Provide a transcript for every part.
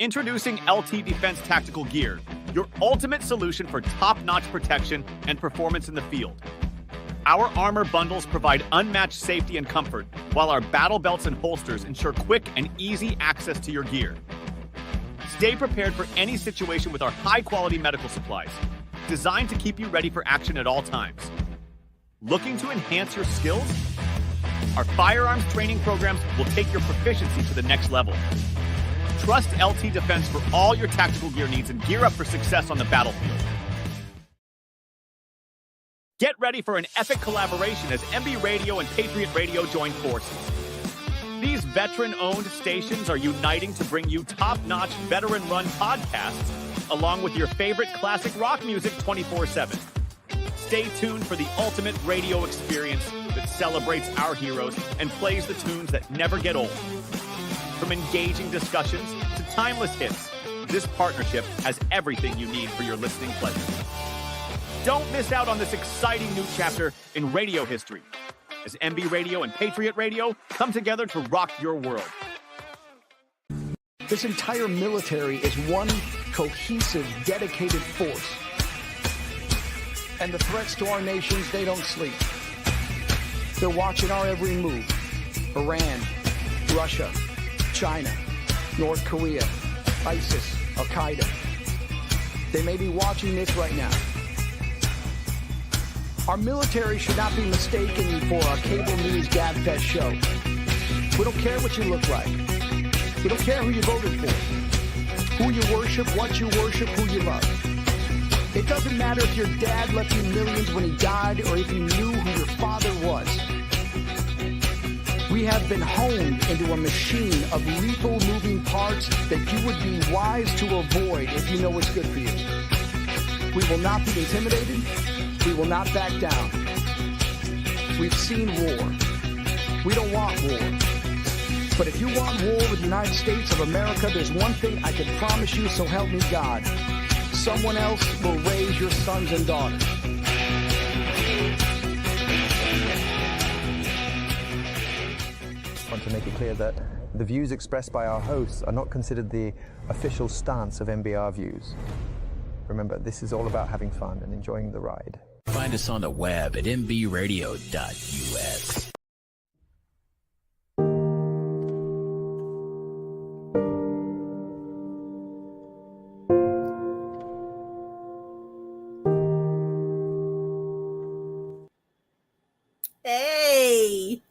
Introducing LT Defense Tactical Gear, your ultimate solution for top-notch protection and performance in the field. Our armor bundles provide unmatched safety and comfort, while our battle belts and holsters ensure quick and easy access to your gear. Stay prepared for any situation with our high-quality medical supplies, designed to keep you ready for action at all times. Looking to enhance your skills? Our firearms training programs will take your proficiency to the next level. Trust LT Defense for all your tactical gear needs and gear up for success on the battlefield. Get ready for an epic collaboration as MB Radio and Patriot Radio join forces. These veteran-owned stations are uniting to bring you top-notch, veteran-run podcasts, along with your favorite classic rock music 24/7. Stay tuned for the ultimate radio experience that celebrates our heroes and plays the tunes that never get old. From engaging discussions to timeless hits, this partnership has everything you need for your listening pleasure. Don't miss out on this exciting new chapter in radio history, as MB Radio and Patriot Radio come together to rock your world. This entire military is one cohesive, dedicated force. And the threats to our nations, they don't sleep. They're watching our every move. Iran, Russia, China, North Korea, ISIS, Al-Qaeda. They may be watching this right now. Our military should not be mistaken for a cable news gabfest show. We don't care what you look like. We don't care who you voted for, who you worship, what you worship, who you love. It doesn't matter if your dad left you millions when he died or if you knew who your father was. We have been honed into a machine of lethal moving parts that you would be wise to avoid if you know what's good for you. We will not be intimidated. We will not back down. We've seen war. We don't want war. But if you want war with the United States of America, there's one thing I can promise you, so help me God. Someone else will raise your sons and daughters. I want to make it clear that the views expressed by our hosts are not considered the official stance of MBR Views. Remember, this is all about having fun and enjoying the ride. Find us on the web at mbradio.us. Hey,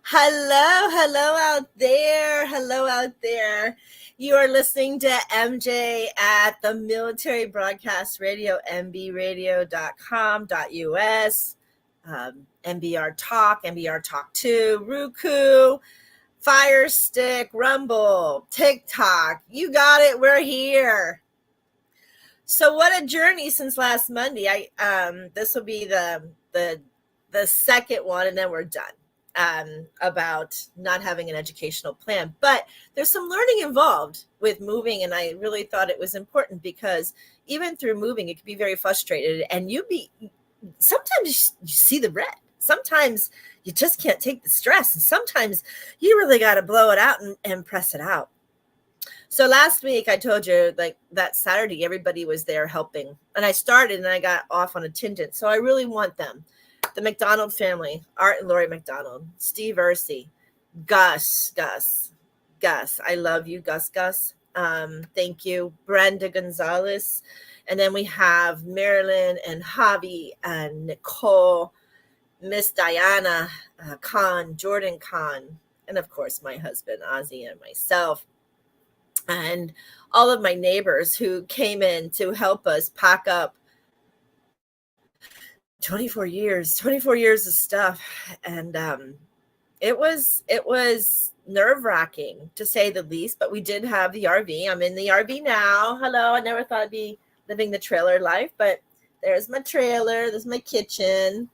hello out there. Hello out there. You are listening to MJ at the Military Broadcast Radio, mbradio.com.us, MBR Talk, MBR Talk 2, Roku, Fire Stick, Rumble, TikTok. You got it. We're here. So what a journey since last Monday. This will be the second one, and then we're done. About not having an educational plan, but there's some learning involved with moving, and I really thought it was important because even through moving, it can be very frustrated, and sometimes you see the red. Sometimes you just can't take the stress, and sometimes you really got to blow it out and press it out. So last week I told you, like, that Saturday everybody was there helping, and I started and I got off on a tangent. So I really want them. The McDonald family, Art and Lori McDonald, Steve Ursey, Gus. I love you, Gus. Thank you. Brenda Gonzalez. And then we have Marilyn and Javi and Nicole, Miss Diana Khan, Jordan Khan, and of course my husband, Ozzy, and myself. And all of my neighbors who came in to help us pack up 24 years of stuff. And it was nerve-wracking, to say the least, but we did have the RV. I'm in the RV now. Hello. I never thought I'd be living the trailer life, but there's my trailer. There's my kitchen.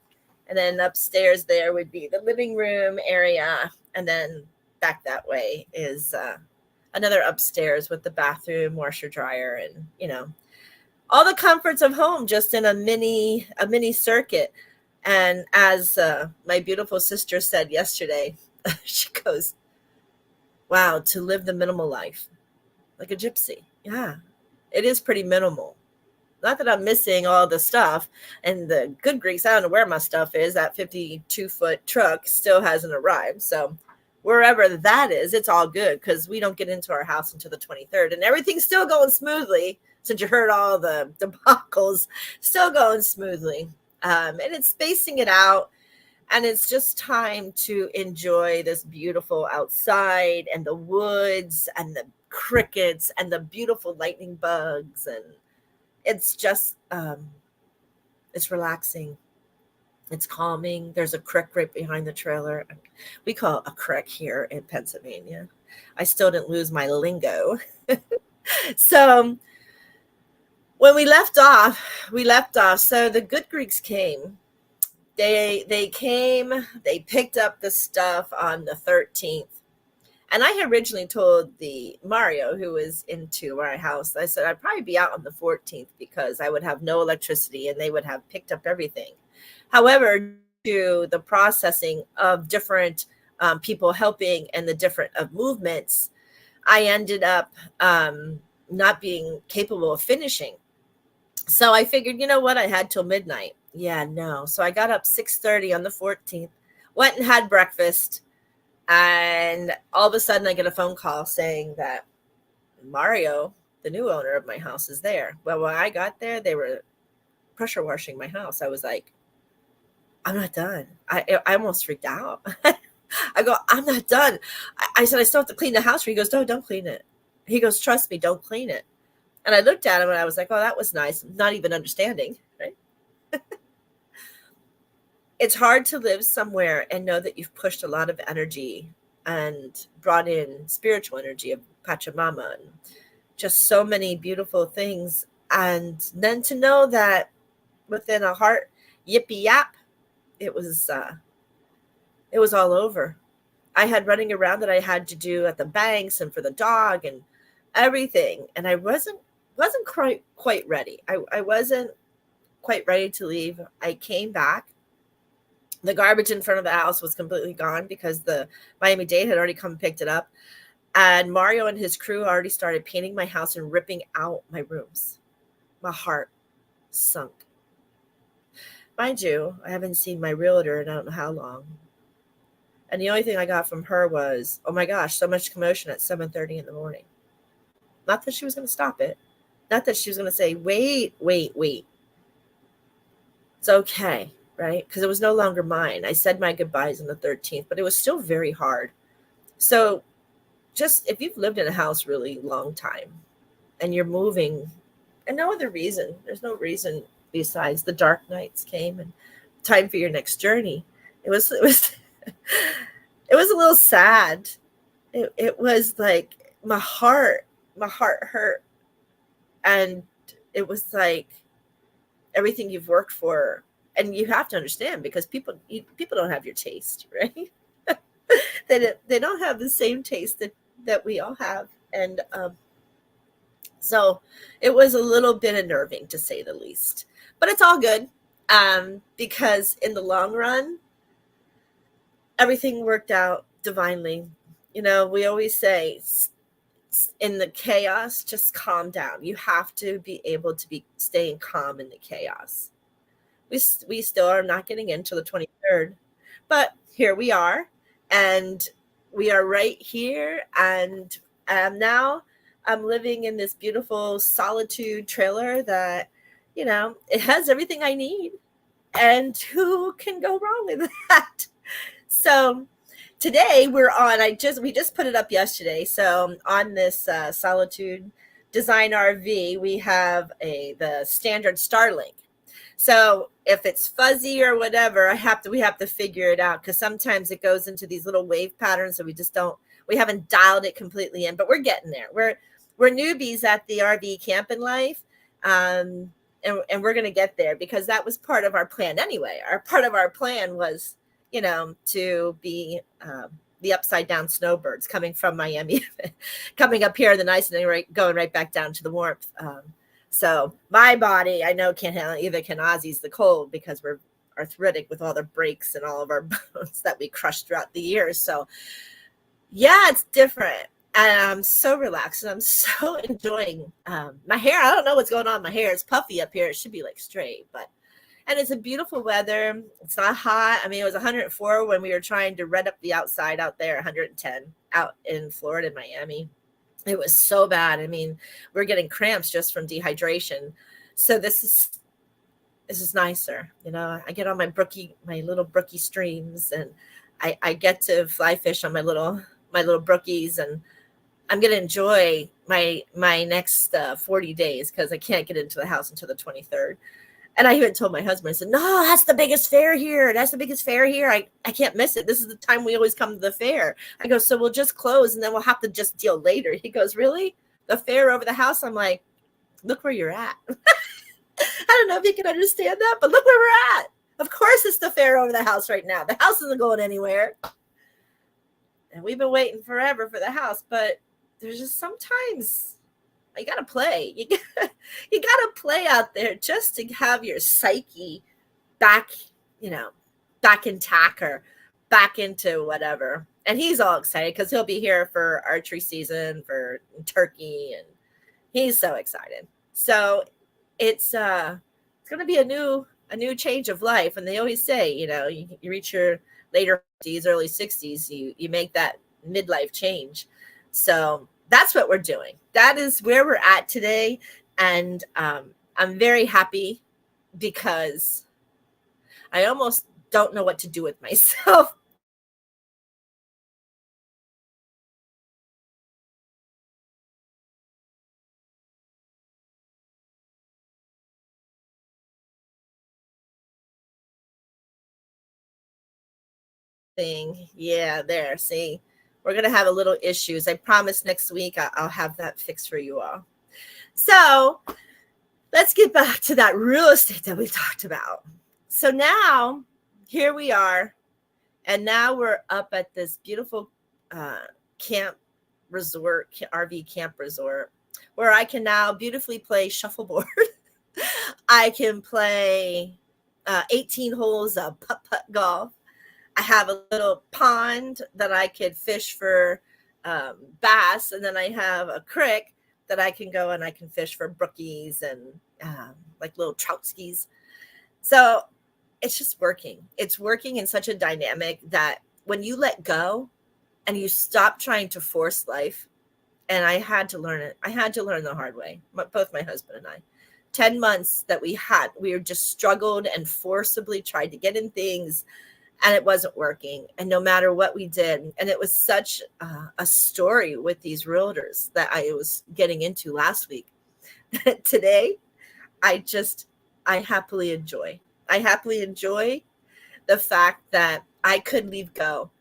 And then upstairs there would be the living room area. And then back that way is another upstairs with the bathroom, washer, dryer, and, all the comforts of home, just in a mini circuit. And as my beautiful sister said yesterday, she goes, wow, to live the minimal life. like a gypsy. Yeah, it is pretty minimal. Not that I'm missing all the stuff and the Good Greeks. I don't know where my stuff is. That 52-foot truck still hasn't arrived. So wherever that is, it's all good because we don't get into our house until the 23rd and everything's still going smoothly. Since you heard all the debacles, still going smoothly. And it's spacing it out. And it's just time to enjoy this beautiful outside and the woods and the crickets and the beautiful lightning bugs. And it's just, it's relaxing. It's calming. There's a creek right behind the trailer. We call it a creek here in Pennsylvania. I still didn't lose my lingo. So when we left off. So the Good Greeks came. They came, they picked up the stuff on the 13th. And I had originally told the Mario, who was into my house, I said I'd probably be out on the 14th because I would have no electricity and they would have picked up everything. However, to the processing of different people helping and the different movements, I ended up not being capable of finishing. So I figured, you know what? I had till midnight. Yeah, no. So I got up 6:30 on the 14th, went and had breakfast. And all of a sudden I get a phone call saying that Mario, the new owner of my house, is there. Well, when I got there, they were pressure washing my house. I was like, I'm not done. I almost freaked out. I go, I'm not done. I said, I still have to clean the house. He goes, no, don't clean it. He goes, trust me, don't clean it. And I looked at him and I was like, oh, that was nice. Not even understanding, right? It's hard to live somewhere and know that you've pushed a lot of energy and brought in spiritual energy of Pachamama and just so many beautiful things. And then to know that within a heart yippee yap, it was all over. I had running around that I had to do at the banks and for the dog and everything. And I wasn't quite ready. I wasn't quite ready to leave. I came back. The garbage in front of the house was completely gone because the Miami-Dade had already come and picked it up. And Mario and his crew already started painting my house and ripping out my rooms. My heart sunk. Mind you, I haven't seen my realtor in I don't know how long. And the only thing I got from her was, oh my gosh, so much commotion at 7:30 in the morning. Not that she was going to stop it. Not that she was going to say, wait. It's okay. Right? Because it was no longer mine. I said my goodbyes on the 13th, but it was still very hard. So just if you've lived in a house really long time and you're moving and no other reason, there's no reason besides the dark nights came and time for your next journey. It was it was a little sad. It was like my heart hurt. And it was like everything you've worked for. And you have to understand because people don't have your taste, right? They don't have the same taste that we all have. And so it was a little bit unnerving to say the least. But it's all good because in the long run, everything worked out divinely. You know, we always say in the chaos, just calm down. You have to be able to be staying calm in the chaos. We still are not getting into the 23rd, but here we are, and we are right here. And now I'm living in this beautiful solitude trailer that, you know, it has everything I need, and who can go wrong with that? So today we're on. We just put it up yesterday. So on this Solitude Design RV, we have the standard Starlink. So if it's fuzzy or whatever, we have to figure it out because sometimes it goes into these little wave patterns. So we haven't dialed it completely in, but we're getting there. We're newbies at the RV camping life. And we're going to get there because that was part of our plan anyway. Part of our plan was, you know, to be the upside down snowbirds coming from Miami, coming up here in the nice and going right back down to the warmth. So my body, I know, can't handle it. Either can Ozzy's the cold because we're arthritic with all the breaks and all of our bones that we crushed throughout the years. So yeah, it's different. And I'm so relaxed and I'm so enjoying my hair. I don't know what's going on. My hair is puffy up here. It should be like straight, and it's a beautiful weather. It's not hot. I mean, it was 104 when we were trying to rent up the outside out there, 110 out in Florida, Miami. It was so bad. I mean, we're getting cramps just from dehydration. So this is nicer. You know, I get on my little brookie streams, and I get to fly fish on my little brookies, and I'm going to enjoy my next 40 days because I can't get into the house until the 23rd. And I even told my husband, I said, no, that's the biggest fair here. That's the biggest fair here. I can't miss it. This is the time we always come to the fair. I go, so we'll just close and then we'll have to just deal later. He goes, really? The fair over the house? I'm like, look where you're at. I don't know if you can understand that, but look where we're at. Of course it's the fair over the house right now. The house isn't going anywhere. And we've been waiting forever for the house, but there's just sometimes you got to play. You got to play out there just to have your psyche back, back intact or back into whatever. And he's all excited because he'll be here for archery season, for turkey, and he's so excited. So it's going to be a new change of life. And they always say, you reach your later 50s, early 60s, you make that midlife change. So that's what we're doing. That is where we're at today. And I'm very happy because I almost don't know what to do with myself. Yeah, there. See, we're going to have a little issues. I promise next week I'll have that fixed for you all. So let's get back to that real estate that we talked about. So now here we are. And now we're up at this beautiful camp resort, RV camp resort, where I can now beautifully play shuffleboard. I can play 18 holes of putt-putt golf. I have a little pond that I could fish for bass, and then I have a creek that I can go and I can fish for brookies and like little trout skis. So it's just working. It's working in such a dynamic that when you let go and you stop trying to force life, and I had to learn it. I had to learn the hard way, both my husband and I. 10 months that we were just struggled and forcibly tried to get in things, and it wasn't working. And no matter what we did, and it was such a story with these realtors that I was getting into last week. Today, I happily enjoy. I happily enjoy the fact that I could leave go.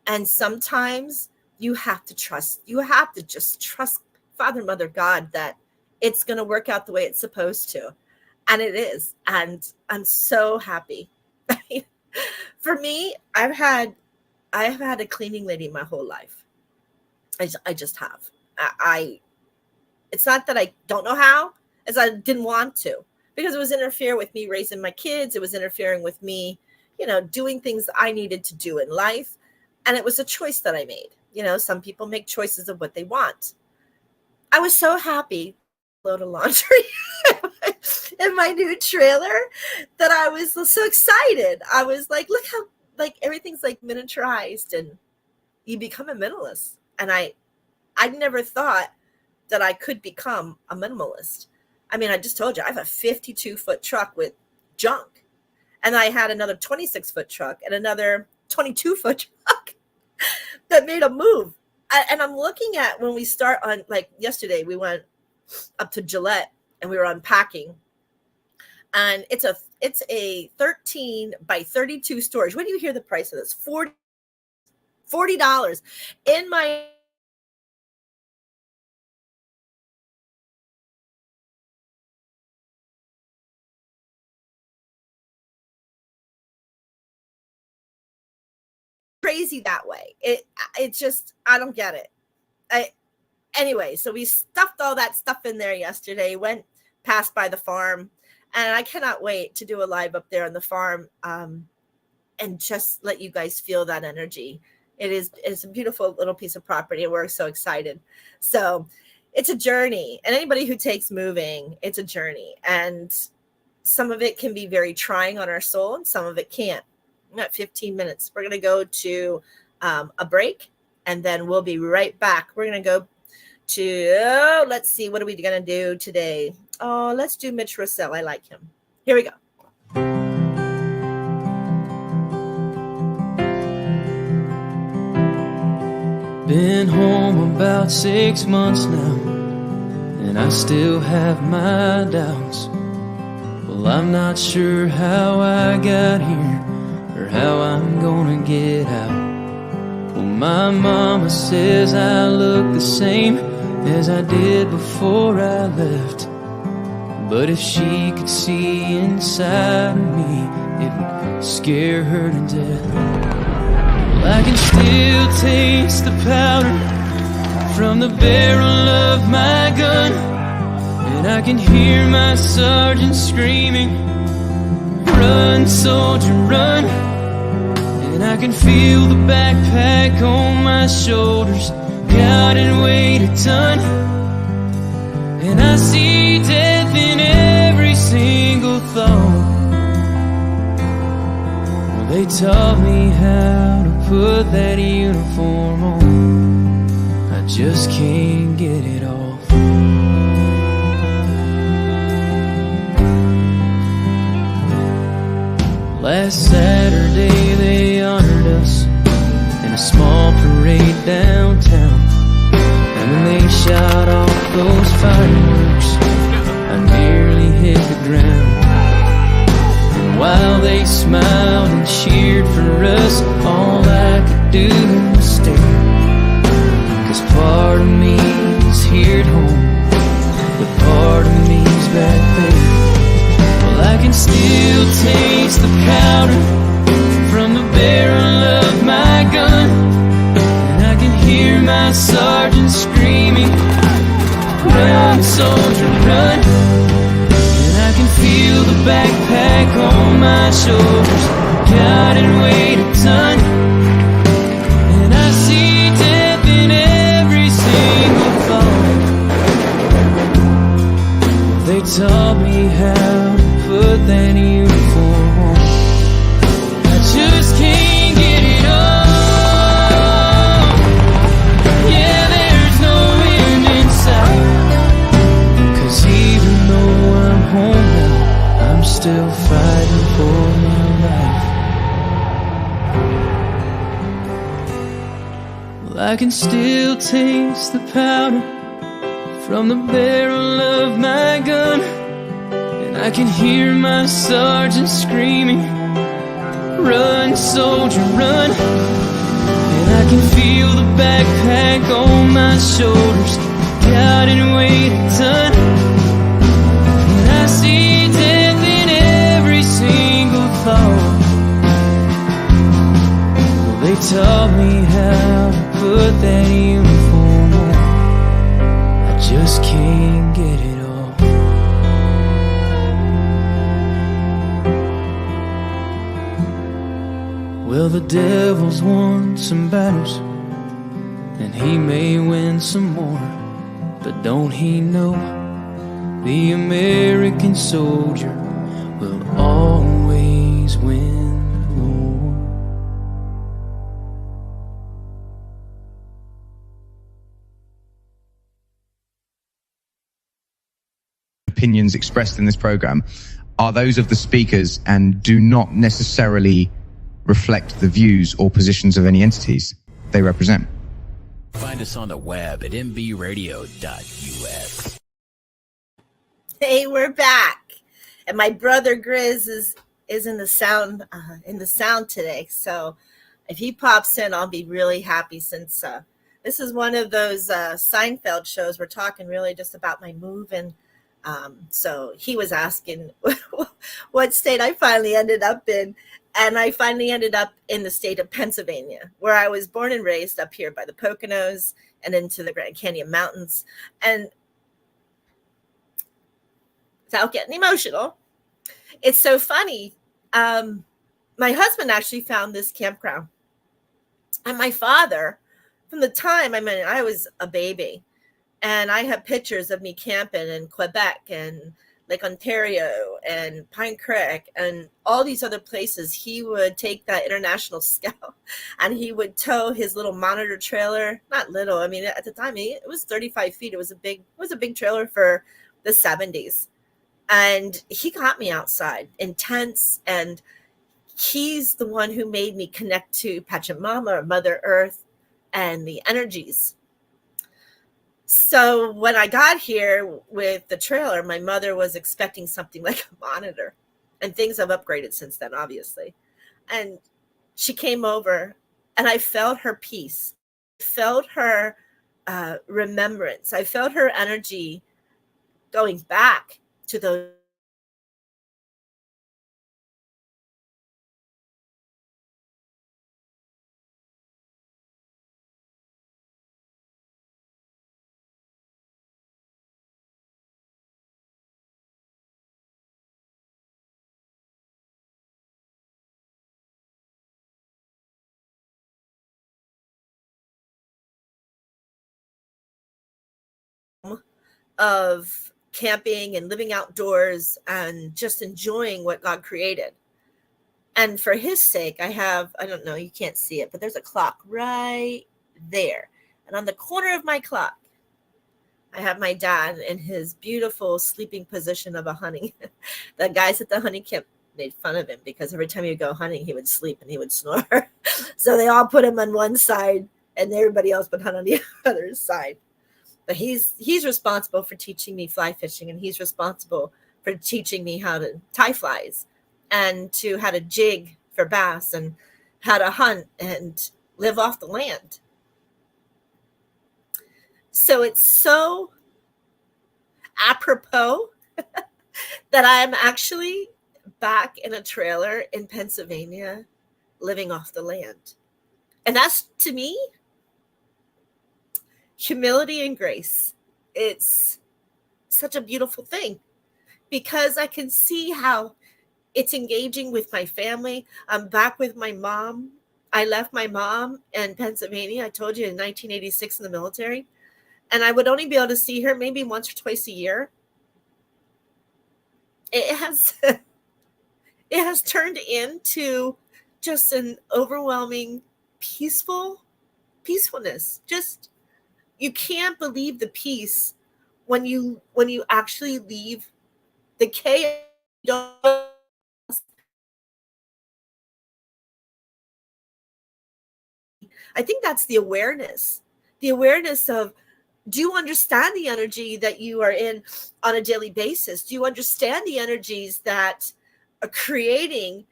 And sometimes you have to trust. You have to just trust Father, Mother, God that it's going to work out the way it's supposed to. And it is. And I'm so happy. For me, I've had a cleaning lady my whole life. I just have. It's not that I don't know how, as I didn't want to, because it was interfering with me raising my kids. It was interfering with me, doing things I needed to do in life. And it was a choice that I made. Some people make choices of what they want. I was so happy to load of laundry in my new trailer that I was so excited. I was like, look how everything's miniaturized, and you become a minimalist. And I never thought that I could become a minimalist. I mean, I just told you I have a 52-foot truck with junk, and I had another 26-foot truck and another 22-foot truck that made a move. And I'm looking at when we start on, yesterday, we went up to Gillette and we were unpacking. And it's a 13 by 32 storage. When do you hear the price of this? $40 in my crazy that way. It just, I don't get it. Anyway, so we stuffed all that stuff in there yesterday, went past by the farm. And I cannot wait to do a live up there on the farm and just let you guys feel that energy. It's a beautiful little piece of property, and we're so excited. So it's a journey, and anybody who takes moving, it's a journey, and some of it can be very trying on our soul, and some of it can't. At 15 minutes, we're going to go to a break, and then we'll be right back. We're going to go to, let's see, what are we going to do today? Oh, let's do Mitch Russell. I like him. Here we go. Been home about 6 months now, and I still have my doubts. Well, I'm not sure how I got here or how I'm gonna get out. Well, my mama says I look the same as I did before I left, but if she could see inside of me, it would scare her to death. I can still taste the powder from the barrel of my gun, and I can hear my sergeant screaming, "Run, soldier, run!" And I can feel the backpack on my shoulders, God, it weighed a ton. And I see death in every single thought. Well, they taught me how to put that uniform on. I just can't get it off. Last Saturday they honored us in a small parade downtown, and when they shot off those fireworks, I nearly hit the ground. And while they smiled and cheered for us, all I could do was stare, 'cause part of me is here at home, but part of me's back there. Well, I can still taste the powder from the barrel of my gun, and I can hear my sergeant screaming, "Run, soldier, run!" And I can feel the backpack on my shoulders, God, it weighed a ton. And I see death in every single thought. They taught me how to put that uniform on. I just can't get it off. Yeah, there's no end in sight. 'Cause even though I'm home now, I'm still fighting for my life. Well, I can still taste the powder from the barrel of my gun, and I can hear my sergeant screaming, "Run, soldier, run!" And I can feel the backpack on my shoulders, God, it weighed a ton. And I see death in every single thought. Well, they taught me how to put that uniform on. I just can't get it off. Well, the devil's won some battles, and he may win some more, but don't he know the American soldier will always win the war? Opinions expressed in this program are those of the speakers and do not necessarily reflect the views or positions of any entities they represent. Find us on the web at mbradio.us. Hey, we're back, and my brother Grizz is in the sound today. So if he pops in, I'll be really happy, since this is one of those Seinfeld shows. We're talking really just about my move, and so he was asking what state I finally ended up in. And I finally ended up in the state of Pennsylvania, where I was born and raised, up here by the Poconos and into the Grand Canyon Mountains. And without getting emotional, it's so funny. My husband actually found this campground. And my father, from the time, I was a baby, and I have pictures of me camping in Quebec and Lake Ontario and Pine Creek and all these other places. He would take that International Scout and he would tow his little Monitor trailer. Not little, I mean, at the time it was 35 feet. It was a big trailer for the 70s. And he got me outside in tents, and he's the one who made me connect to Pachamama, or Mother Earth, and the energies. So when I got here with the trailer, my mother was expecting something like a monitor, and things have upgraded since then, obviously. And she came over, and I felt her peace, felt her remembrance. I felt her energy going back to those. Of camping and living outdoors and just enjoying what God created. And for his sake, I don't know, you can't see it, but there's a clock right there. And on the corner of my clock, I have my dad in his beautiful sleeping position of a hunting. The guys at the hunting camp made fun of him because every time he would go hunting, he would sleep and he would snore. So they all put him on one side and everybody else would hunt on the other side. But he's responsible for teaching me fly fishing, and he's responsible for teaching me how to tie flies and how to jig for bass and how to hunt and live off the land. So it's so apropos that I'm actually back in a trailer in Pennsylvania living off the land. And that's, to me, humility and grace. It's such a beautiful thing because I can see how it's engaging with my family. I'm back with my mom. I left my mom in Pennsylvania, I told you, in 1986 in the military. And I would only be able to see her maybe once or twice a year. It has turned into just an overwhelming peacefulness. Just, you can't believe the peace when you actually leave the chaos. I think that's the awareness of, do you understand the energy that you are in on a daily basis? Do you understand the energies that are creating,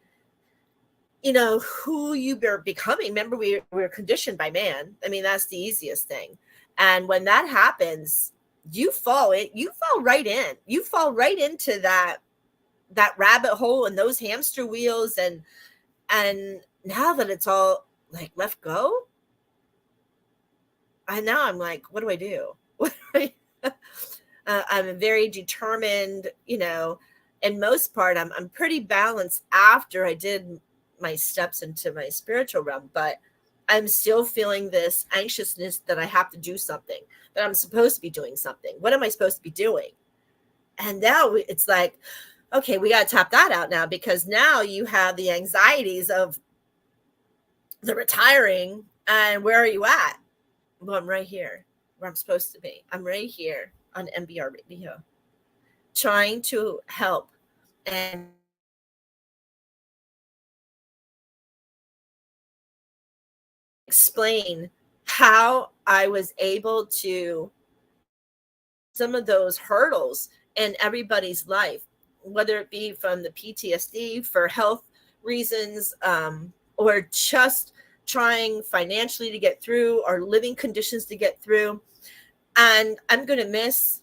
who you are becoming? Remember, we're conditioned by man. I mean, that's the easiest thing. And when that happens, you fall right in. You fall right into that rabbit hole and those hamster wheels. And now that it's all like let go, I'm like, what do I do? I'm very determined, in most part, I'm pretty balanced after I did my steps into my spiritual realm, but I'm still feeling this anxiousness that I have to do something, that I'm supposed to be doing something. What am I supposed to be doing? And now it's like, okay, we got to tap that out now, because now you have the anxieties of the retiring. And where are you at? Well, I'm right here where I'm supposed to be. I'm right here on MBR Radio, trying to help and explain how I was able to some of those hurdles in everybody's life, whether it be from the PTSD for health reasons, or just trying financially to get through, or living conditions to get through. And I'm going to miss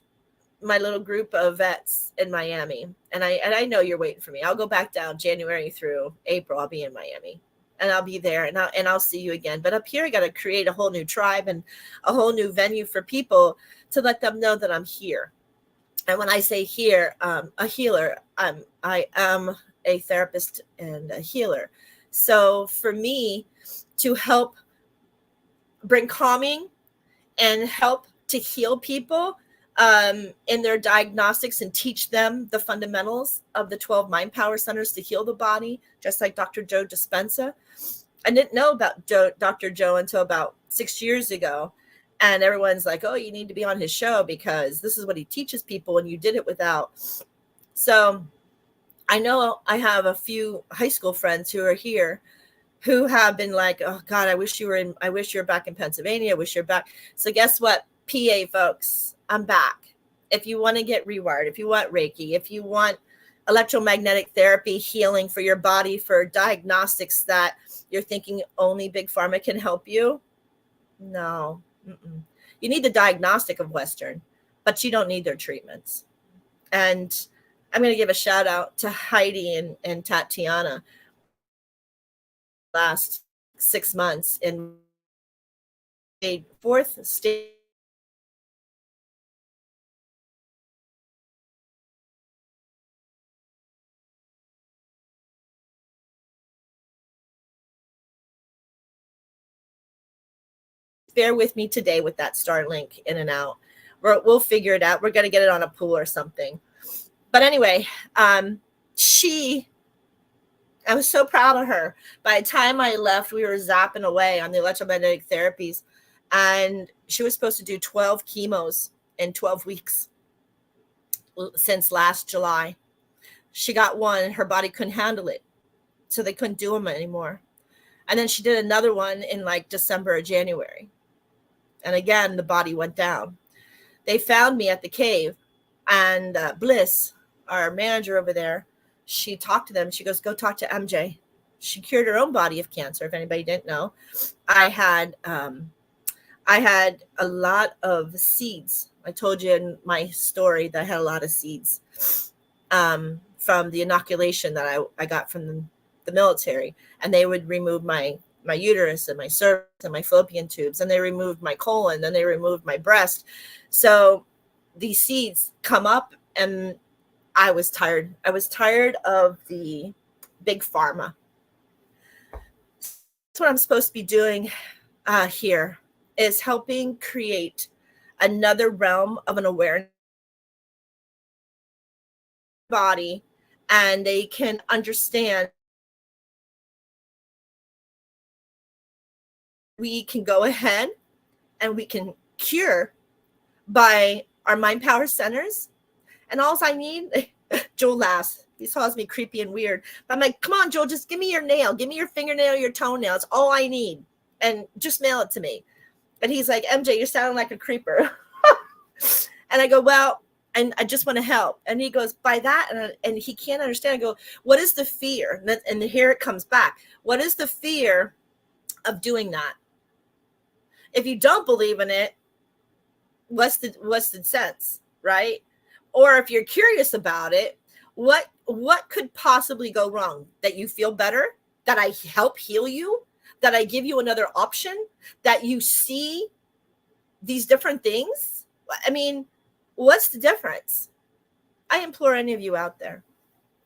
my little group of vets in Miami. And I know you're waiting for me. I'll go back down January through April. I'll be in Miami and I'll be there, and I'll see you again. But up here, I got to create a whole new tribe and a whole new venue for people to let them know that I'm here. And when I say here, a healer, I am a therapist and a healer. So for me to help bring calming and help to heal people in their diagnostics and teach them the fundamentals of the 12 mind power centers to heal the body, just like Dr. Joe Dispenza. I didn't know about Dr. Joe until about 6 years ago. And everyone's like, oh, you need to be on his show because this is what he teaches people and you did it without. So I know I have a few high school friends who are here who have been like, oh God, I wish you were back in Pennsylvania. I wish you're back. So guess what? PA folks, I'm back. If you want to get rewired, if you want Reiki, if you want electromagnetic therapy healing for your body, for diagnostics that you're thinking only Big Pharma can help you. No. Mm-mm. You need the diagnostic of Western, but you don't need their treatments. And I'm going to give a shout out to Heidi and Tatiana. Last 6 months in a fourth state. Bear with me today with that Starlink in and out. We'll figure it out. We're going to get it on a pool or something. But anyway, I was so proud of her. By the time I left, we were zapping away on the electromagnetic therapies. And she was supposed to do 12 chemos in 12 weeks since last July. She got one and her body couldn't handle it. So they couldn't do them anymore. And then she did another one in like December or January. And again, the body went down. They found me at the cave. And Bliss, our manager over there, she talked to them. She goes, go talk to MJ. She cured her own body of cancer, if anybody didn't know. I had a lot of seeds. I told you in my story that I had a lot of seeds from the inoculation that I got from the military. And they would remove my uterus and my cervix and my fallopian tubes. And they removed my colon. Then they removed my breast. So these seeds come up and I was tired. I was tired of the Big Pharma. That's what I'm supposed to be doing here, is helping create another realm of an awareness body, and they can understand. We can go ahead and we can cure by our mind power centers. And all I need, Joel laughs. He calls me creepy and weird. But I'm like, come on, Joel, just give me your nail. Give me your fingernail, your toenail. It's all I need. And just mail it to me. And he's like, MJ, you're sounding like a creeper. And I go, well, and I just want to help. And he goes, by that, and he can't understand. I go, what is the fear? And here it comes back. What is the fear of doing that? If you don't believe in it, what's the sense, right? Or if you're curious about it, what could possibly go wrong? That you feel better? That I help heal you? That I give you another option? That you see these different things? I mean, what's the difference? I implore any of you out there,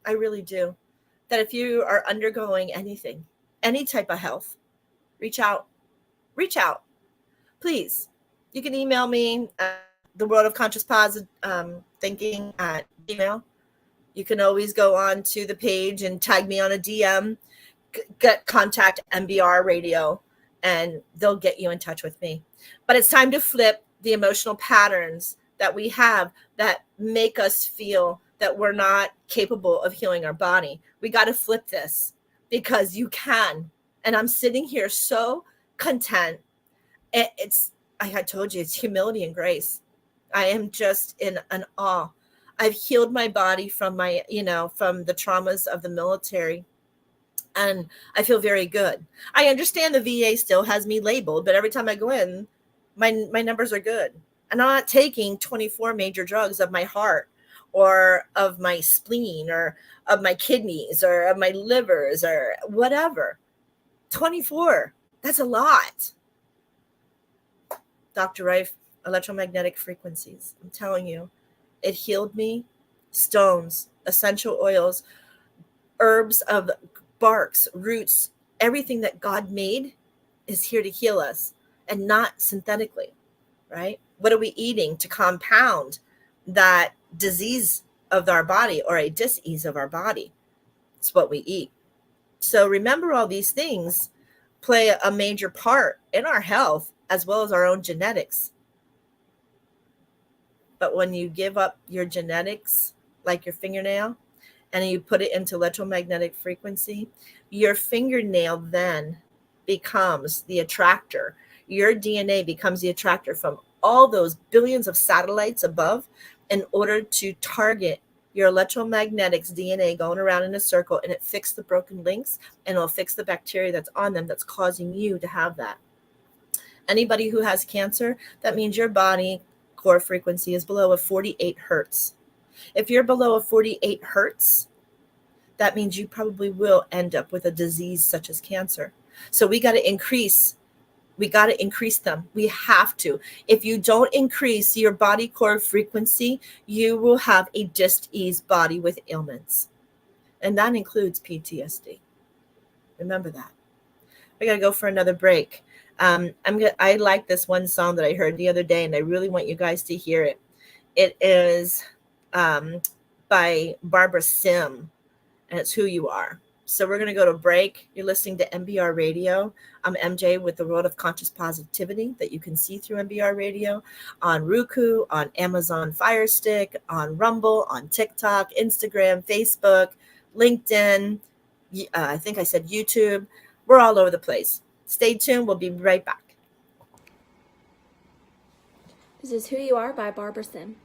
I really do, that if you are undergoing anything, any type of health, reach out. Please. You can email me at the World of Conscious Positive Thinking at Gmail. You can always go on to the page and tag me on a DM, contact MBR Radio, and they'll get you in touch with me. But it's time to flip the emotional patterns that we have that make us feel that we're not capable of healing our body. We got to flip this, because you can. And I'm sitting here so content. I had told you, it's humility and grace. I am just in an awe. I've healed my body from from the traumas of the military. And I feel very good. I understand the VA still has me labeled, but every time I go in, my numbers are good. And I'm not taking 24 major drugs of my heart or of my spleen or of my kidneys or of my livers or whatever. 24, that's a lot. Dr. Rife, electromagnetic frequencies. I'm telling you, it healed me. Stones, essential oils, herbs of barks, roots, everything that God made is here to heal us. and not synthetically, right? What are we eating to compound that disease of our body or a dis-ease of our body? It's what we eat. So remember, all these things play a major part in our health as well as our own genetics. But when you give up your genetics, like your fingernail, and you put it into electromagnetic frequency, your fingernail then becomes the attractor. Your DNA becomes the attractor from all those billions of satellites above in order to target your electromagnetics DNA going around in a circle, and it fixes the broken links, and it'll fix the bacteria that's on them that's causing you to have that. Anybody who has cancer, that means your body core frequency is below a 48 hertz. If you're below a 48 hertz, that means you probably will end up with a disease such as cancer. So we got to increase them. We have to. If you don't increase your body core frequency, you will have a dis-ease body with ailments. And that includes PTSD. Remember that. We got to go for another break. I like this one song that I heard the other day, and I really want you guys to hear it. It is by Barbara Sim, and it's Who You Are. So we're going to go to break. You're listening to MBR Radio. I'm MJ with the World of Conscious Positivity that you can see through MBR Radio on Roku, on Amazon Fire Stick, on Rumble, on TikTok, Instagram, Facebook, LinkedIn. I think I said YouTube. We're all over the place. Stay tuned. We'll be right back. This is Who You Are by Barbara Sim.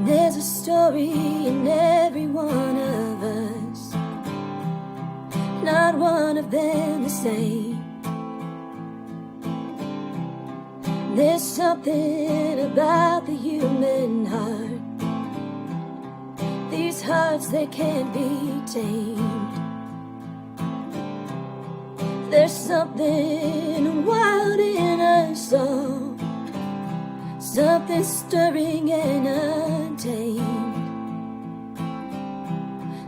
There's a story in every one of us, not one of them the same. There's something about the human heart. These hearts, they can't be tamed. There's something wild in us all, something stirring and untamed,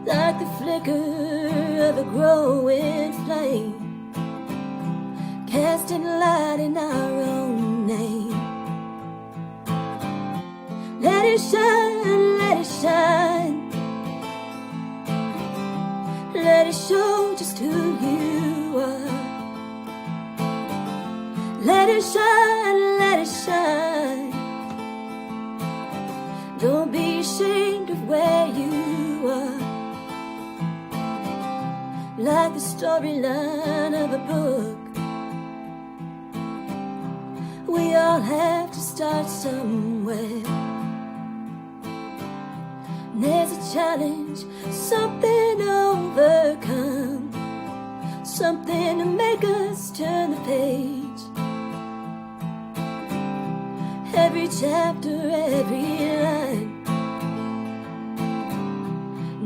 like the flicker of a growing flame, casting light in our own name. Let it shine, let it shine. Let it show just who you are. Let it shine, let it shine. Don't be ashamed of where you are. Like the storyline of a book, we all have to start somewhere. There's a challenge, something to overcome, something to make us turn the page. Every chapter, every line,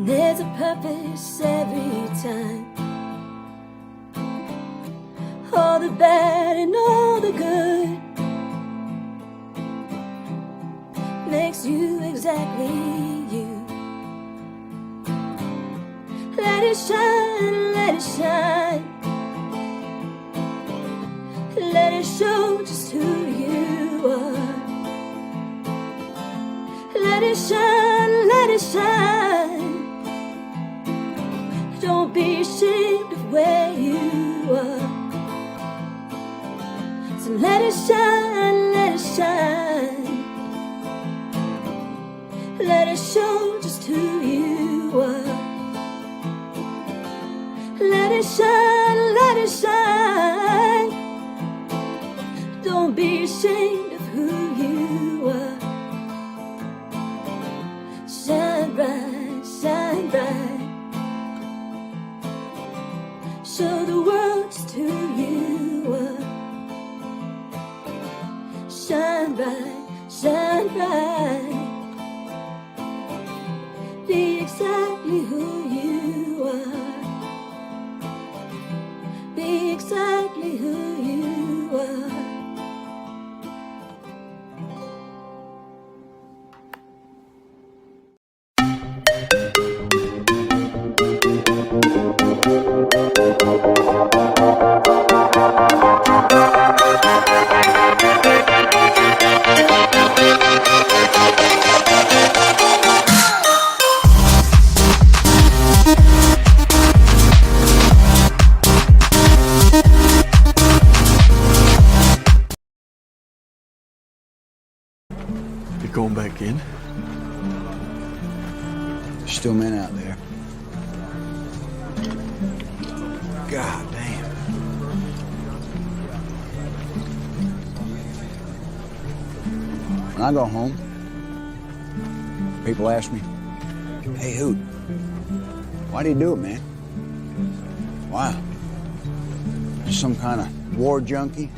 there's a purpose every time. All the bad and all the good makes you exactly you. Let it shine, let it shine. Let it show just who you are. Let it shine, let it shine. Don't be ashamed of where you are. So let it shine, let it shine. Let it show just who you are. Let it shine, let it shine. Don't be ashamed of who you are. Shine bright, shine bright. Show the world just who you are. Shine bright, shine bright. Be exactly who you are. Be exactly who you are. going back in? There's still men out there. God damn. When I go home, people ask me, "Hey, Hoot, why do you do it, man? Why? You some kind of war junkie?"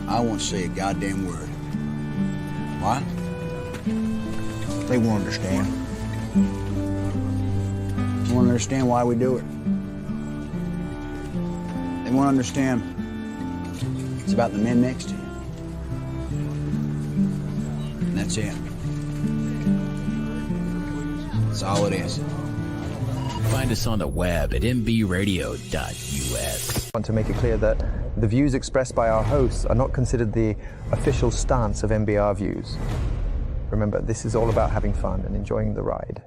I won't say a goddamn word. Why? They won't understand. They won't understand why we do it. They won't understand it's about the men next to you. And that's it. That's all it is. Find us on the web at mbradio.us. I want to make it clear that the views expressed by our hosts are not considered the official stance of MBR Views. Remember, this is all about having fun and enjoying the ride.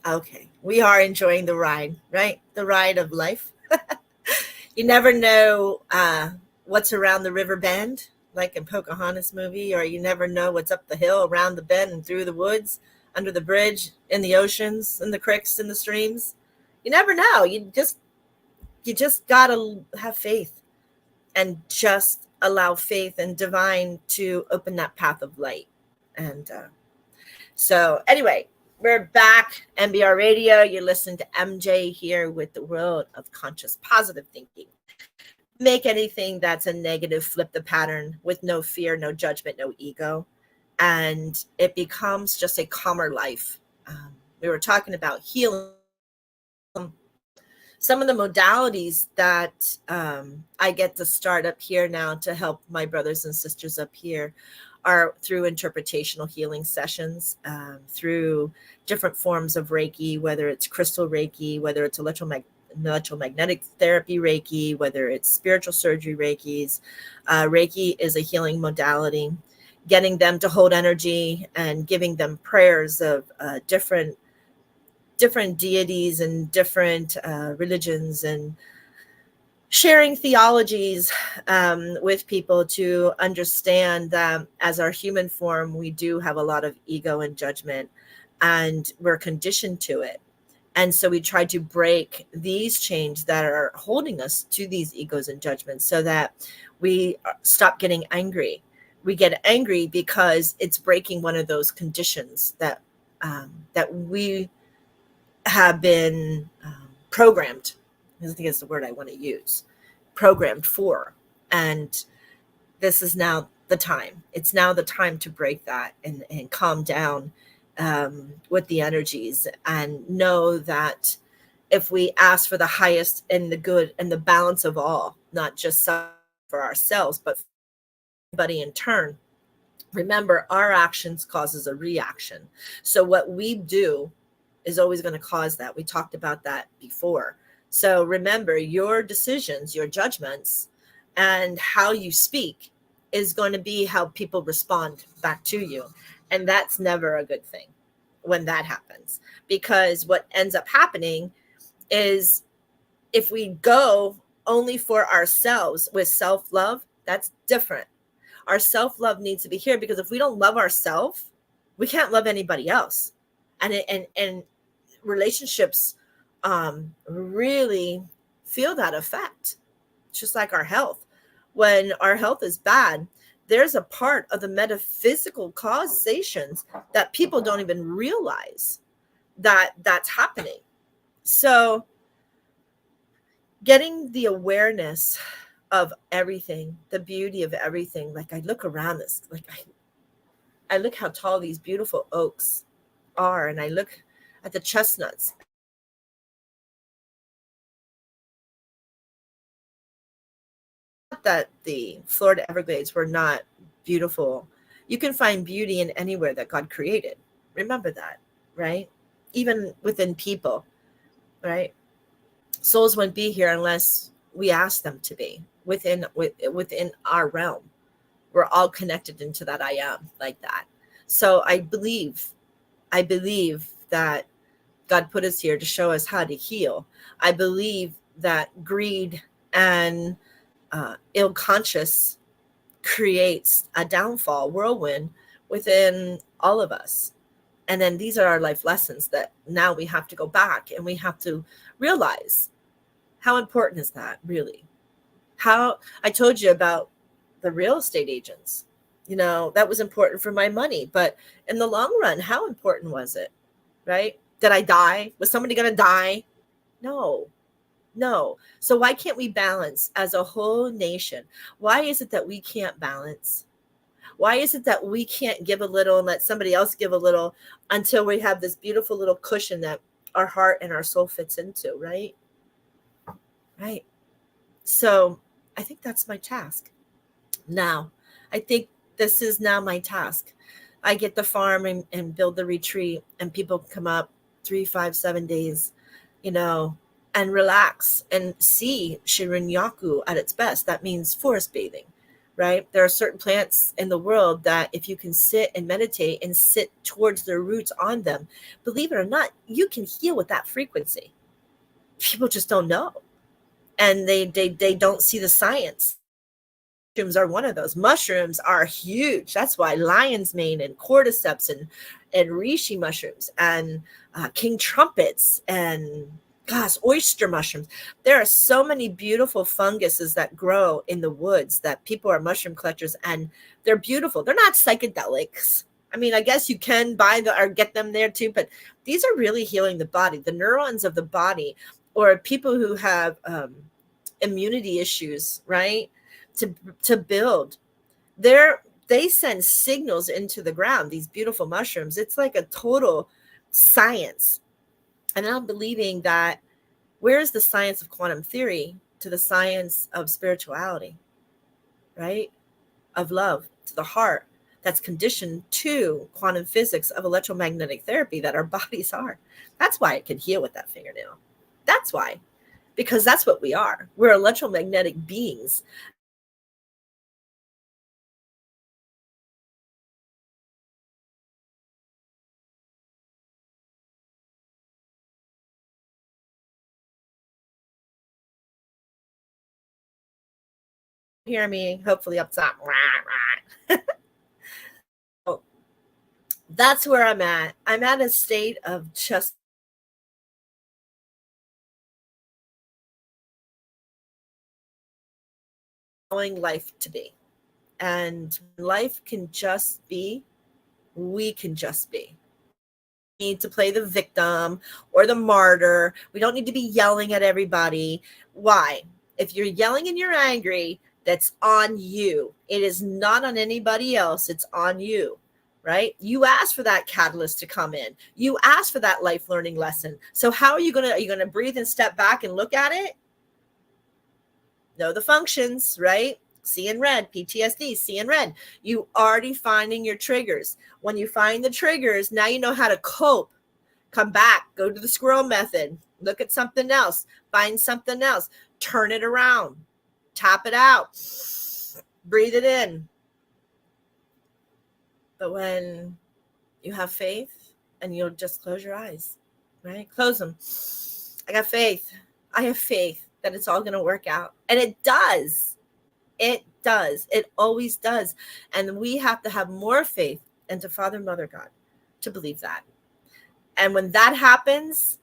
Okay, we are enjoying the ride, right? The ride of life. You never know what's around the river bend, like in Pocahontas movie, or you never know what's up the hill, around the bend, and through the woods, under the bridge, in the oceans, in the creeks, in the streams. You never know. You just gotta have faith and just allow faith and divine to open that path of light. And so anyway, we're back, MBR Radio. You're listening to MJ here with the world of conscious positive thinking. Make anything that's a negative, flip the pattern with no fear, no judgment, no ego. And it becomes just a calmer life. We were talking about healing. Some of the modalities that I get to start up here now to help my brothers and sisters up here are through interpretational healing sessions, through different forms of Reiki, whether it's crystal Reiki, whether it's electromagnetic therapy Reiki, whether it's spiritual surgery Reikis. Reiki is a healing modality, getting them to hold energy and giving them prayers of different deities and different religions, and sharing theologies with people to understand that as our human form, we do have a lot of ego and judgment, and we're conditioned to it. And so we try to break these chains that are holding us to these egos and judgments so that we stop getting angry. We get angry because it's breaking one of those conditions that we have been programmed. I think it's the word I want to use, programmed for. And this is now the time. It's now the time to break that and calm down with the energies, and know that if we ask for the highest and the good and the balance of all, not just for ourselves, but for everybody in turn, remember our actions causes a reaction. So what we do is always going to cause that. We talked about that before. So remember, your decisions, your judgments, and how you speak is going to be how people respond back to you. And that's never a good thing when that happens, because what ends up happening is if we go only for ourselves with self-love, that's different. Our self-love needs to be here, because if we don't love ourselves, we can't love anybody else. And relationships really feel that effect, just like our health. When our health is bad, there's a part of the metaphysical causations that people don't even realize that's happening. So getting the awareness of everything, the beauty of everything. Like I look around this, like I look how tall these beautiful oaks are, and I look at the chestnuts. Not that the Florida Everglades were not beautiful. You can find beauty in anywhere that God created. Remember that, right? Even within people, right? Souls wouldn't be here unless we ask them to be within our realm. We're all connected into that I am, like that. So I believe that God put us here to show us how to heal. I believe that greed and ill conscious creates a downfall, whirlwind within all of us. And then these are our life lessons that now we have to go back and we have to realize how important is that really? How I told you about the real estate agents, that was important for my money. But in the long run, how important was it? Right? Did I die? Was somebody going to die? No. So why can't we balance as a whole nation? Why is it that we can't balance? Why is it that we can't give a little and let somebody else give a little until we have this beautiful little cushion that our heart and our soul fits into, right? Right. So I think that's my task. Now, I think this is now my task. I get the farm and build the retreat, and people come up 3, 5, 7 days, and relax and see Shirin-Yaku at its best. That means forest bathing. Right? There are certain plants in the world that if you can sit and meditate and sit towards their roots on them, believe it or not, you can heal with that frequency. People just don't know. And they don't see the science. Mushrooms are one of those. Mushrooms are huge. That's why lion's mane and cordyceps and reishi mushrooms and king trumpets and oyster mushrooms. There are so many beautiful funguses that grow in the woods that people are mushroom collectors, and they're beautiful. They're not psychedelics. I mean, I guess you can buy or get them there too, but these are really healing the body, the neurons of the body, or people who have immunity issues, right? To build. They send signals into the ground, these beautiful mushrooms. It's like a total science. And I'm believing that where's the science of quantum theory to the science of spirituality, right? Of love to the heart that's conditioned to quantum physics of electromagnetic therapy that our bodies are. That's why it can heal with that fingernail. That's why, because that's what we are. We're electromagnetic beings. Hear me, hopefully up top. That's where I'm at. I'm at a state of just allowing life to be. And life can just be, we can just be. We need to play the victim or the martyr. We don't need to be yelling at everybody. Why? If you're yelling and you're angry, that's on you. It is not on anybody else. It's on you, right? You asked for that catalyst to come in. You asked for that life learning lesson. So how are you going to breathe and step back and look at it? Know the functions, right? See in red, PTSD, see in red. You already finding your triggers. When you find the triggers, now you know how to cope. Come back, go to the squirrel method. Look at something else. Find something else. Turn it around. Tap it out. Breathe it in. But when you have faith, and you'll just close your eyes, right? Close them. I got faith. I have faith that it's all going to work out. And it does. It does. It always does. And we have to have more faith into Father, Mother, God to believe that. And when that happens,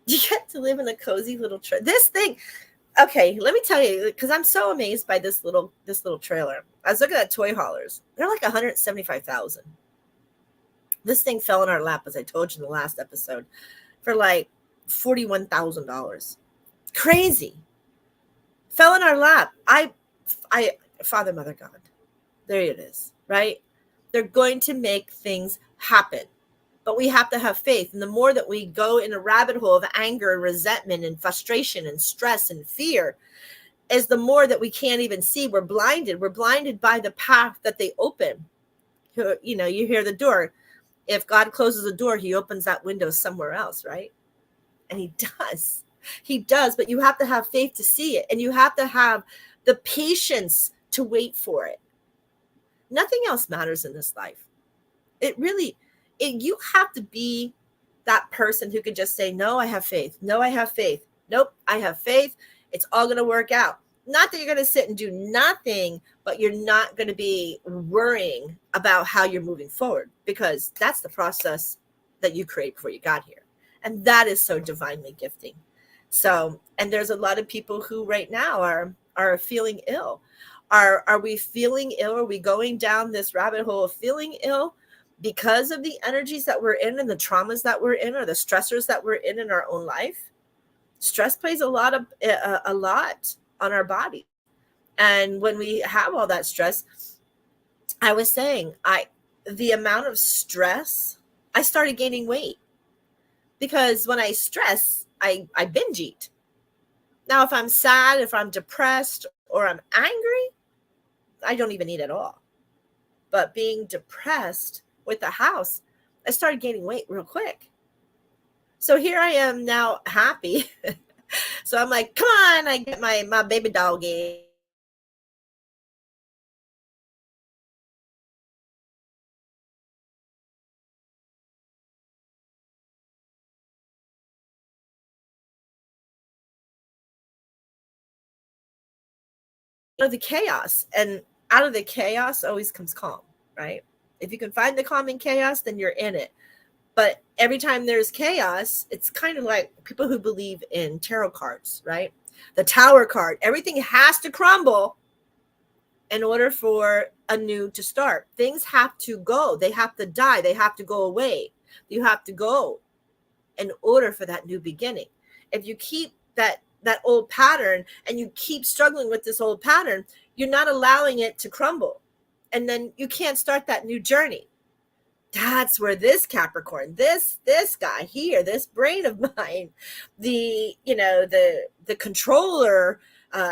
you get to live in a cozy little this thing. Okay, let me tell you, because I'm so amazed by this little trailer. I was looking at toy haulers. They're like $175,000. This thing fell in our lap, as I told you in the last episode, for like $41,000. Crazy. Fell in our lap. I Father, Mother, God. There it is, right? They're going to make things happen. But we have to have faith. And the more that we go in a rabbit hole of anger and resentment and frustration and stress and fear, is the more that we can't even see. We're blinded. We're blinded by the path that they open. You know, you hear the door. If God closes the door, he opens that window somewhere else, right? And he does. He does. But you have to have faith to see it. And you have to have the patience to wait for it. Nothing else matters in this life. It really... you have to be that person who could just say, no, I have faith. No, I have faith. Nope, I have faith. It's all going to work out. Not that you're going to sit and do nothing, but you're not going to be worrying about how you're moving forward, because that's the process that you create before you got here. And that is so divinely gifting. So, and there's a lot of people who right now are feeling ill. Are we feeling ill? Are we going down this rabbit hole of feeling ill because of the energies that we're in and the traumas that we're in, or the stressors that we're in our own life? Stress plays a lot on our body. And when we have all that stress, I was saying, the amount of stress, I started gaining weight, because when I stress, I binge eat. Now, if I'm sad, if I'm depressed, or I'm angry, I don't even eat at all. But being depressed with the house, I started gaining weight real quick. So here I am now, happy. So I'm like, come on, I get my baby doggy. Out of the chaos, and out of the chaos always comes calm, right? If you can find the calm in chaos, then you're in it. But every time there's chaos, it's kind of like people who believe in tarot cards, right? The Tower card, everything has to crumble in order for a new to start. Things have to go. They have to die. They have to go away. You have to go in order for that new beginning. If you keep that old pattern and you keep struggling with this old pattern, you're not allowing it to crumble. And then you can't start that new journey. That's where this Capricorn, this guy here, this brain of mine, the controller,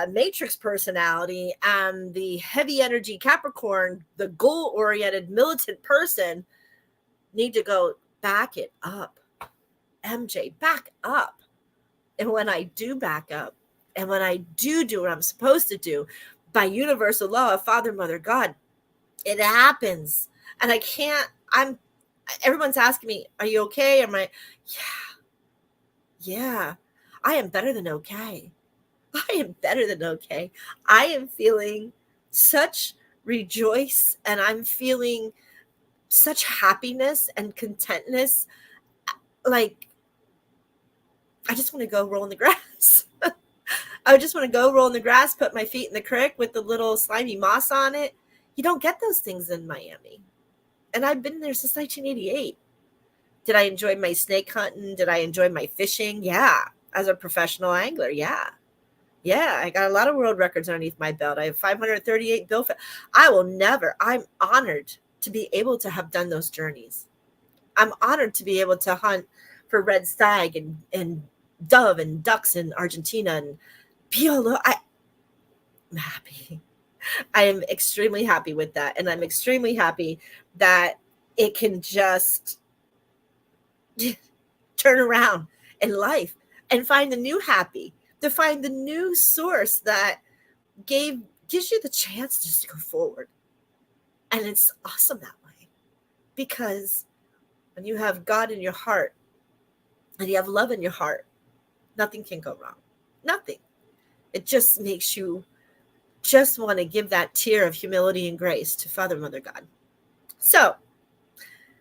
matrix personality, and the heavy energy Capricorn, the goal-oriented militant person, need to go, back it up. MJ, back up. And when I do back up, and when I do what I'm supposed to do, by universal law of Father, Mother, God, it happens. And everyone's asking me, are you okay? I'm like, yeah, I am better than okay. I am better than okay. I am feeling such rejoice, and I'm feeling such happiness and contentness. Like, I just want to go roll in the grass. I just want to go roll in the grass, put my feet in the creek with the little slimy moss on it. You don't get those things in Miami. And I've been there since 1988. Did I enjoy my snake hunting? Did I enjoy my fishing? Yeah. As a professional angler, yeah. Yeah, I got a lot of world records underneath my belt. I have 538 billfish. I'm honored to be able to have done those journeys. I'm honored to be able to hunt for red stag and dove and ducks in Argentina and piolo. I'm happy. I am extremely happy with that. And I'm extremely happy that it can just turn around in life and find the new happy, to find the new source that gives you the chance just to go forward. And it's awesome that way, because when you have God in your heart and you have love in your heart, nothing can go wrong. Nothing. It just makes you just want to give that tear of humility and grace to Father, Mother, God. So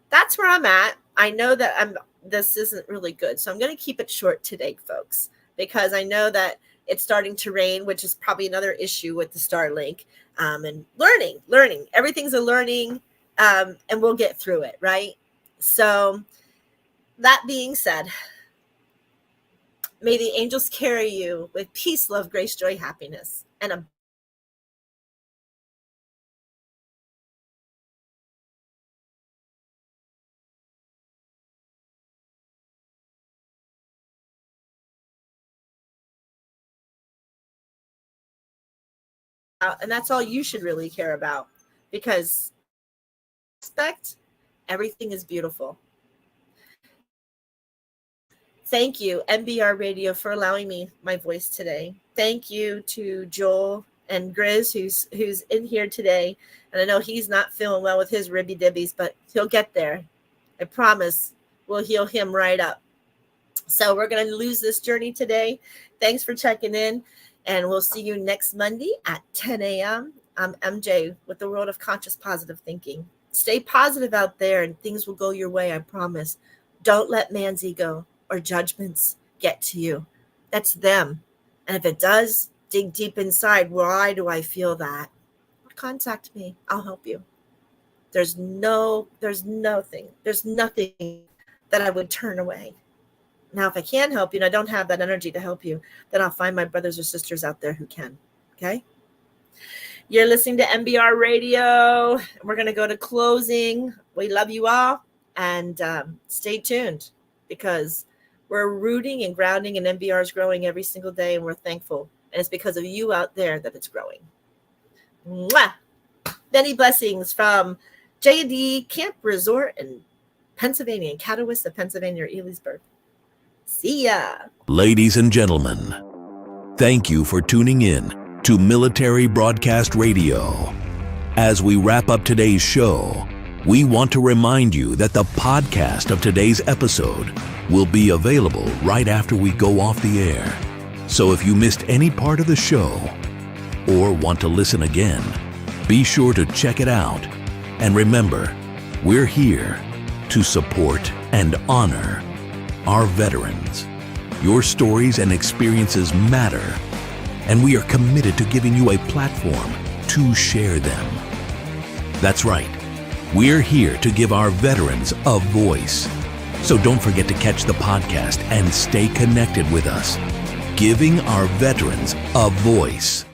that's where I'm at. I know that this isn't really good, so I'm going to keep it short today, folks, because I know that it's starting to rain, which is probably another issue with the Starlink, and learning. Everything's a learning, and we'll get through it, right? So that being said, may the angels carry you with peace, love, grace, joy, happiness, and a and that's all you should really care about, because everything is beautiful. Thank you, MBR Radio, for allowing me my voice today. Thank you to Joel and Grizz, who's in here today. And I know he's not feeling well with his ribby dibbies, but he'll get there. I promise we'll heal him right up. So we're going to lose this journey today. Thanks for checking in. And we'll see you next Monday at 10 a.m. I'm MJ with the World of Conscious Positive Thinking. Stay positive out there and things will go your way, I promise. Don't let man's ego or judgments get to you. That's them. And if it does, dig deep inside. Why do I feel that? Contact me. I'll help you. There's nothing that I would turn away. Now, if I can't help you and I don't have that energy to help you, then I'll find my brothers or sisters out there who can. Okay? You're listening to MBR Radio. We're going to go to closing. We love you all. And stay tuned because we're rooting and grounding, and MBR is growing every single day, and we're thankful. And it's because of you out there that it's growing. Mwah! Many blessings from J&D Camp Resort in Pennsylvania, in Catawissa, Pennsylvania, or Elysburg. See ya. Ladies and gentlemen, thank you for tuning in to Military Broadcast Radio. As we wrap up today's show, we want to remind you that the podcast of today's episode will be available right after we go off the air. So if you missed any part of the show or want to listen again, be sure to check it out. And remember, we're here to support and honor our veterans. Your stories and experiences matter, and we are committed to giving you a platform to share them. That's right. We're here to give our veterans a voice. So don't forget to catch the podcast and stay connected with us. Giving our veterans a voice.